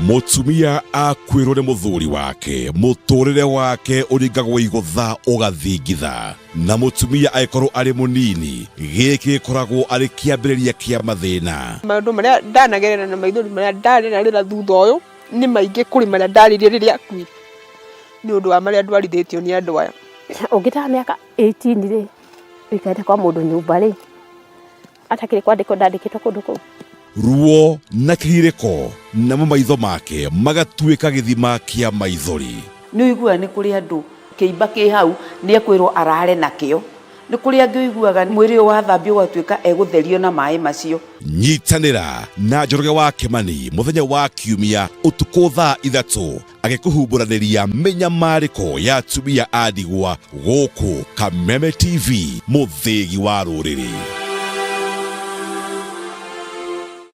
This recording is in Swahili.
Mutumia akwirwo ni muthuri wake muturire wake uringagwo igutha ugathingitha na mutumia aikorwo ari munini giki koragwo ari kiambiriria kia mathina. Maundu maria ndanagerera na maithori maria ndarera rira thutha uyu ni maingi kuri maria ndaririe riria akuire ni undu wa maria ndwarithitio ni andu aya. Ungitaha miaka 18 ri ikaenda kwa mundu nyumba ri atakire kwandiko ndandikitwo kundu kuu. Ruo na kiriko na maitho make magatuika githima kia maithori. Ni uigua ni kuri andu kiimba ki hau ni akwirwo arare nakio. Ni kuri angi uiguaga mwiri wathambio gwatuika egutherio na mai macio. Nyitanira na Njoroge wa Kimani muthenya wa Kiumia utuku thaa 3 agikuhumbũranĩria mĩnyamarĩko ya atumia a ndigwa gũkũ Kameme TV, mũthĩgi wa rũrĩrĩ.